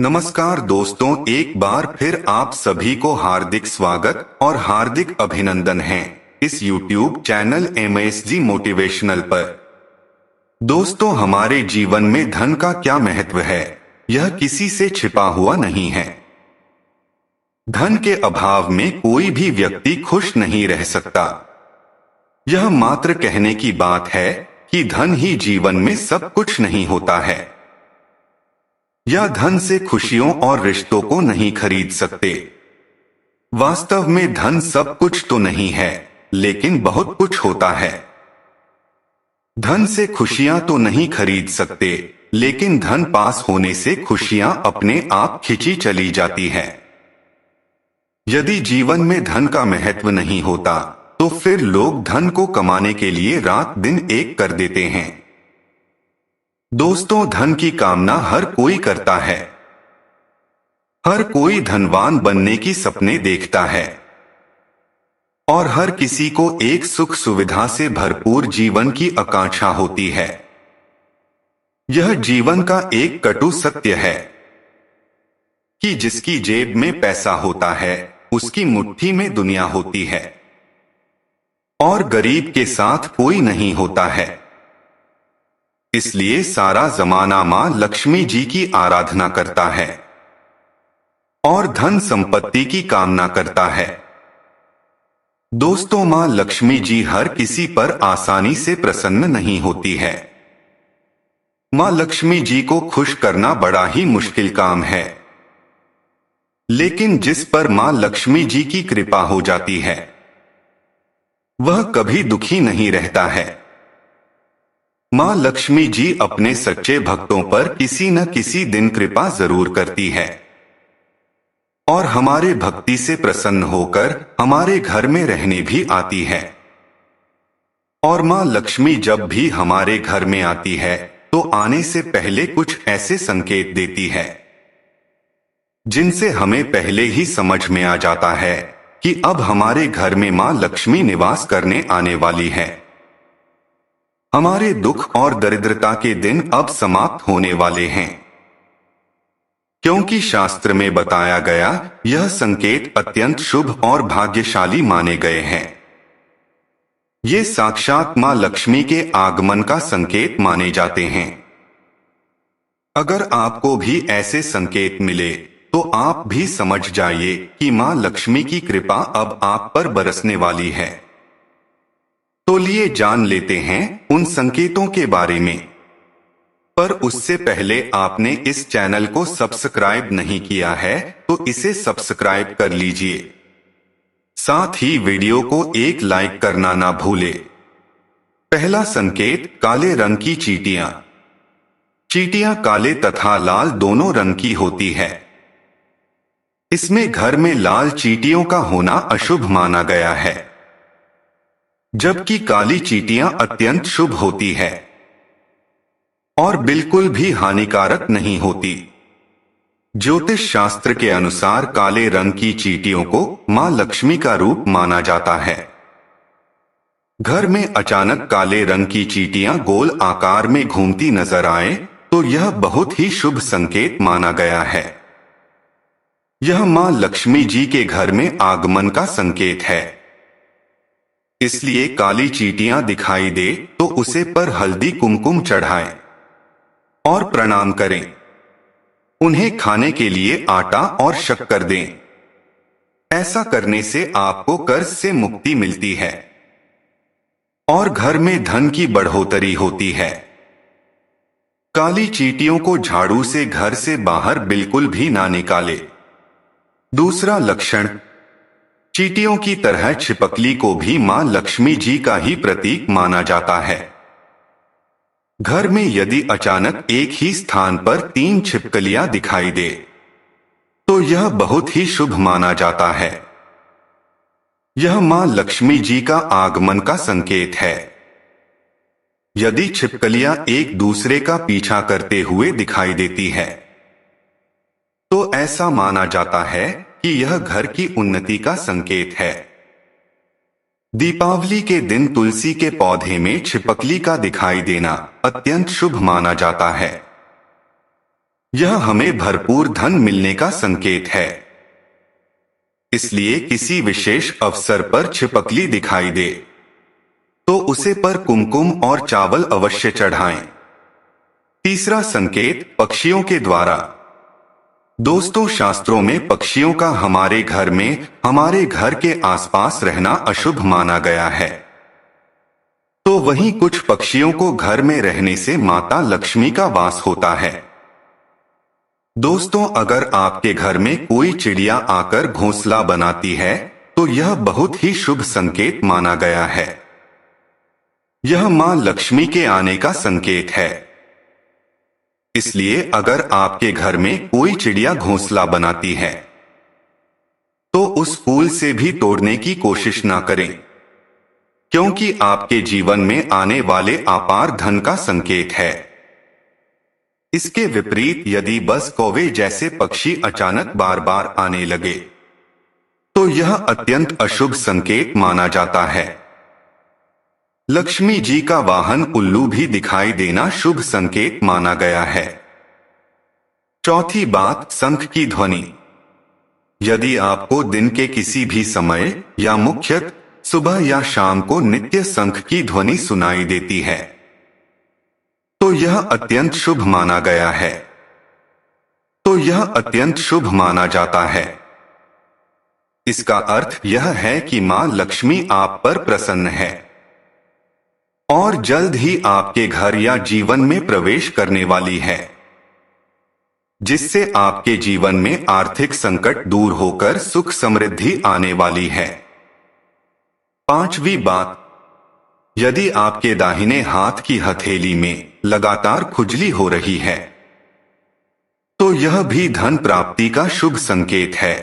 नमस्कार दोस्तों, एक बार फिर आप सभी को हार्दिक स्वागत और हार्दिक अभिनंदन है इस YouTube चैनल MSG मोटिवेशनल पर। दोस्तों, हमारे जीवन में धन का क्या महत्व है, यह किसी से छिपा हुआ नहीं है। धन के अभाव में कोई भी व्यक्ति खुश नहीं रह सकता। यह मात्र कहने की बात है कि धन ही जीवन में सब कुछ नहीं होता है। यह धन से खुशियों और रिश्तों को नहीं खरीद सकते। वास्तव में धन सब कुछ तो नहीं है, लेकिन बहुत कुछ होता है। धन से खुशियां तो नहीं खरीद सकते, लेकिन धन पास होने से खुशियां अपने आप खिंची चली जाती हैं। यदि जीवन में धन का महत्व नहीं होता, तो फिर लोग धन को कमाने के लिए रात दिन एक कर देते हैं। दोस्तों, धन की कामना हर कोई करता है। हर कोई धनवान बनने की सपने देखता है और हर किसी को एक सुख सुविधा से भरपूर जीवन की आकांक्षा होती है। यह जीवन का एक कटु सत्य है कि जिसकी जेब में पैसा होता है, उसकी मुट्ठी में दुनिया होती है और गरीब के साथ कोई नहीं होता है। इसलिए सारा जमाना मां लक्ष्मी जी की आराधना करता है और धन संपत्ति की कामना करता है। दोस्तों, मां लक्ष्मी जी हर किसी पर आसानी से प्रसन्न नहीं होती है। मां लक्ष्मी जी को खुश करना बड़ा ही मुश्किल काम है, लेकिन जिस पर मां लक्ष्मी जी की कृपा हो जाती है, वह कभी दुखी नहीं रहता है। मां लक्ष्मी जी अपने सच्चे भक्तों पर किसी न किसी दिन कृपा जरूर करती है और हमारे भक्ति से प्रसन्न होकर हमारे घर में रहने भी आती है। और मां लक्ष्मी जब भी हमारे घर में आती है, तो आने से पहले कुछ ऐसे संकेत देती है जिनसे हमें पहले ही समझ में आ जाता है कि अब हमारे घर में मां लक्ष्मी निवास करने आने वाली है। हमारे दुख और दरिद्रता के दिन अब समाप्त होने वाले हैं, क्योंकि शास्त्र में बताया गया यह संकेत अत्यंत शुभ और भाग्यशाली माने गए हैं। ये साक्षात मां लक्ष्मी के आगमन का संकेत माने जाते हैं। अगर आपको भी ऐसे संकेत मिले, तो आप भी समझ जाइए कि मां लक्ष्मी की कृपा अब आप पर बरसने वाली है। तो लिए जान लेते हैं उन संकेतों के बारे में। पर उससे पहले आपने इस चैनल को सब्सक्राइब नहीं किया है, तो इसे सब्सक्राइब कर लीजिए। साथ ही वीडियो को एक लाइक करना ना भूले। पहला संकेत, काले रंग की चींटियां। चींटियां काले तथा लाल दोनों रंग की होती है। इसमें घर में लाल चींटियों का होना अशुभ माना गया है, जबकि काली चींटियां अत्यंत शुभ होती है और बिल्कुल भी हानिकारक नहीं होती। ज्योतिष शास्त्र के अनुसार काले रंग की चींटियों को मां लक्ष्मी का रूप माना जाता है। घर में अचानक काले रंग की चींटियां गोल आकार में घूमती नजर आए, तो यह बहुत ही शुभ संकेत माना गया है। यह मां लक्ष्मी जी के घर में आगमन का संकेत है। इसलिए काली चींटियां दिखाई दे तो उसे पर हल्दी कुमकुम चढ़ाएं और प्रणाम करें। उन्हें खाने के लिए आटा और शक्कर दें। ऐसा करने से आपको कर्ज से मुक्ति मिलती है और घर में धन की बढ़ोतरी होती है। काली चींटियों को झाड़ू से घर से बाहर बिल्कुल भी ना निकाले। दूसरा लक्षण, चींटियों की तरह छिपकली को भी मां लक्ष्मी जी का ही प्रतीक माना जाता है। घर में यदि अचानक एक ही स्थान पर 3 छिपकलियां दिखाई दे, तो यह बहुत ही शुभ माना जाता है। यह मां लक्ष्मी जी का आगमन का संकेत है। यदि छिपकलियां एक दूसरे का पीछा करते हुए दिखाई देती है, तो ऐसा माना जाता है कि यह घर की उन्नति का संकेत है। दीपावली के दिन तुलसी के पौधे में छिपकली का दिखाई देना अत्यंत शुभ माना जाता है। यह हमें भरपूर धन मिलने का संकेत है। इसलिए किसी विशेष अवसर पर छिपकली दिखाई दे तो उसे पर कुमकुम और चावल अवश्य चढ़ाएं। तीसरा संकेत पक्षियों के द्वारा। दोस्तों, शास्त्रों में पक्षियों का हमारे घर में, हमारे घर के आसपास रहना अशुभ माना गया है। तो वहीं कुछ पक्षियों को घर में रहने से माता लक्ष्मी का वास होता है। दोस्तों, अगर आपके घर में कोई चिड़िया आकर घोंसला बनाती है तो यह बहुत ही शुभ संकेत माना गया है। यह मां लक्ष्मी के आने का संकेत है। इसलिए अगर आपके घर में कोई चिड़िया घोंसला बनाती है तो उस फूल से भी तोड़ने की कोशिश ना करें, क्योंकि आपके जीवन में आने वाले अपार धन का संकेत है। इसके विपरीत यदि बस कौवे जैसे पक्षी अचानक बार बार आने लगे तो यह अत्यंत अशुभ संकेत माना जाता है। लक्ष्मी जी का वाहन उल्लू भी दिखाई देना शुभ संकेत माना गया है। चौथी बात, शंख की ध्वनि। यदि आपको दिन के किसी भी समय या मुख्यतः सुबह या शाम को नित्य शंख की ध्वनि सुनाई देती है तो यह अत्यंत शुभ माना गया है। तो यह अत्यंत शुभ माना जाता है। इसका अर्थ यह है कि मां लक्ष्मी आप पर प्रसन्न है और जल्द ही आपके घर या जीवन में प्रवेश करने वाली है, जिससे आपके जीवन में आर्थिक संकट दूर होकर सुख समृद्धि आने वाली है। पांचवी बात, यदि आपके दाहिने हाथ की हथेली में लगातार खुजली हो रही है तो यह भी धन प्राप्ति का शुभ संकेत है।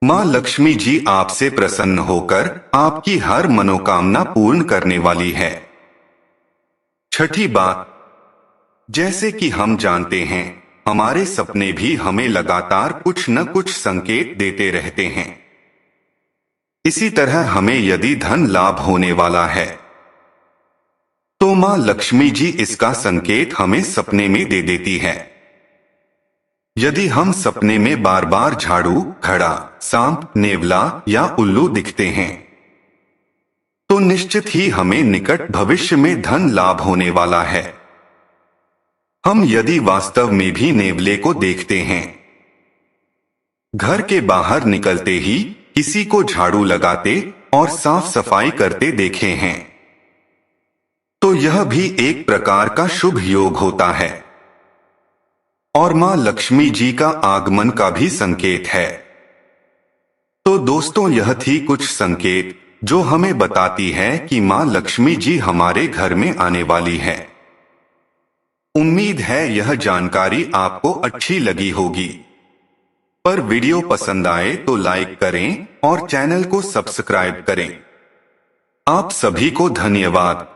मां लक्ष्मी जी आपसे प्रसन्न होकर आपकी हर मनोकामना पूर्ण करने वाली है। छठी बात, जैसे कि हम जानते हैं, हमारे सपने भी हमें लगातार कुछ न कुछ संकेत देते रहते हैं। इसी तरह हमें यदि धन लाभ होने वाला है तो मां लक्ष्मी जी इसका संकेत हमें सपने में दे देती है। यदि हम सपने में बार बार झाड़ू, घड़ा, सांप, नेवला या उल्लू दिखते हैं तो निश्चित ही हमें निकट भविष्य में धन लाभ होने वाला है। हम यदि वास्तव में भी नेवले को देखते हैं, घर के बाहर निकलते ही किसी को झाड़ू लगाते और साफ सफाई करते देखे हैं तो यह भी एक प्रकार का शुभ योग होता है और मां लक्ष्मी जी का आगमन का भी संकेत है। तो दोस्तों, यह थी कुछ संकेत जो हमें बताती है कि मां लक्ष्मी जी हमारे घर में आने वाली है। उम्मीद है यह जानकारी आपको अच्छी लगी होगी। पर वीडियो पसंद आए तो लाइक करें और चैनल को सब्सक्राइब करें। आप सभी को धन्यवाद।